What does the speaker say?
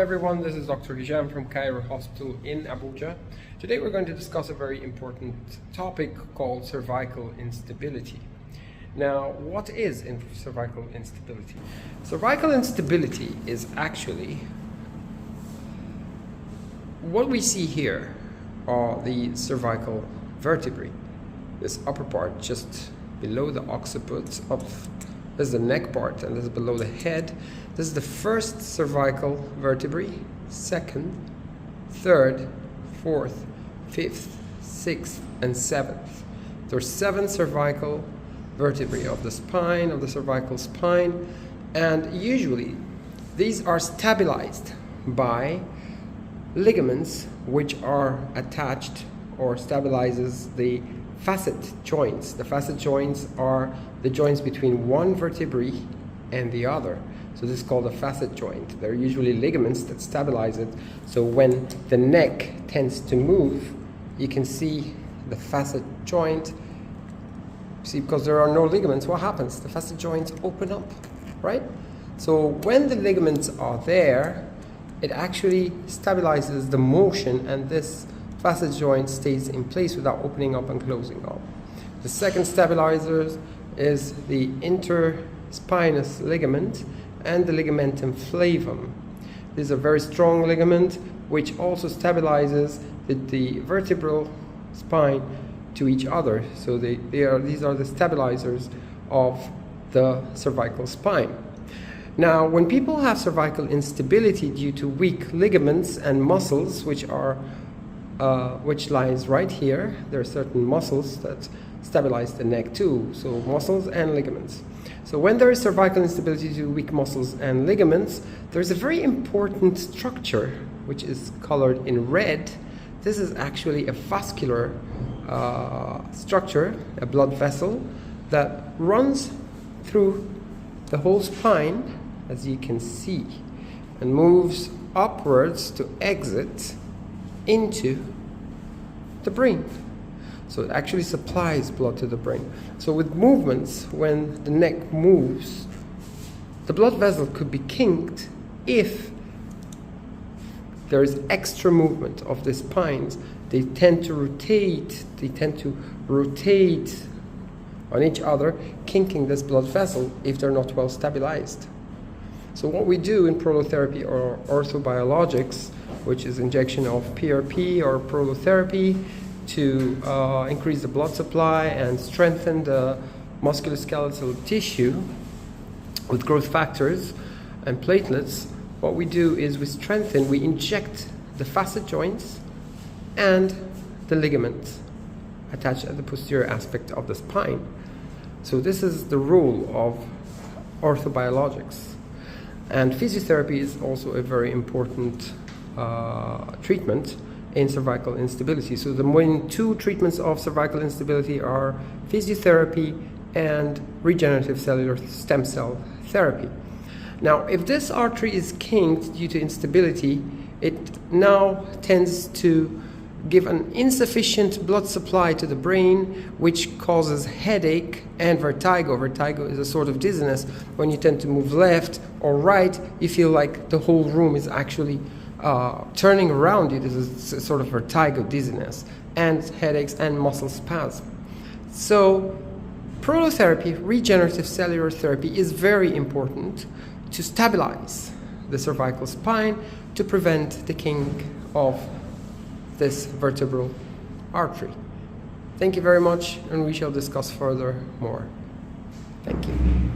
everyone, this is Dr. Hisham from Cairo Hospital in Abuja. Today we're going to discuss a very important topic called cervical instability. Now, what is cervical instability? Cervical instability is actually what we see here are the cervical vertebrae. This upper part just below the occiput of this is the neck part, and this is below the head. This is the first cervical vertebrae, second, third, fourth, fifth, sixth, and seventh. There are 7 cervical vertebrae of the spine, of the cervical spine, and usually these are stabilized by ligaments which are attached or stabilizes the facet joints. The facet joints are the joints between one vertebrae and the other. So this is called a facet joint. They're usually ligaments that stabilize it. So when the neck tends to move, you can see the facet joint. See, because there are no ligaments, what happens? The facet joints open up, right? So when the ligaments are there, it actually stabilizes the motion, and this facet joint stays in place without opening up and closing up. The second stabilizer is the interspinous ligament and the ligamentum flavum. This is a very strong ligament which also stabilizes the vertebral spine to each other. So these are the stabilizers of the cervical spine. Now, when people have cervical instability due to weak ligaments and muscles, which lies right here, there are certain muscles that stabilize the neck too, so muscles and ligaments. So when there is cervical instability due to weak muscles and ligaments, there's a very important structure which is colored in red. This is actually a vascular structure, a blood vessel that runs through the whole spine, as you can see, and moves upwards to exit into the brain. So it actually supplies blood to the brain. So with movements, when the neck moves, the blood vessel could be kinked if there is extra movement of the spines. They tend to rotate on each other, kinking this blood vessel if they're not well stabilized. So what we do in prolotherapy or orthobiologics, which is injection of PRP or prolotherapy to increase the blood supply and strengthen the musculoskeletal tissue with growth factors and platelets, what we do is we inject the facet joints and the ligaments attached at the posterior aspect of the spine. So this is the role of orthobiologics. And physiotherapy is also a very important treatment in cervical instability. So the main 2 treatments of cervical instability are physiotherapy and regenerative cellular stem cell therapy. Now, if this artery is kinked due to instability, it now tends to give an insufficient blood supply to the brain, which causes headache and vertigo. Vertigo is a sort of dizziness. When you tend to move left or right, you feel like the whole room is actually turning around you. This is a sort of vertigo, dizziness, and headaches and muscle spasm. So prolotherapy, regenerative cellular therapy, is very important to stabilize the cervical spine to prevent the kink of this vertebral artery. Thank you very much, and we shall discuss further more. Thank you.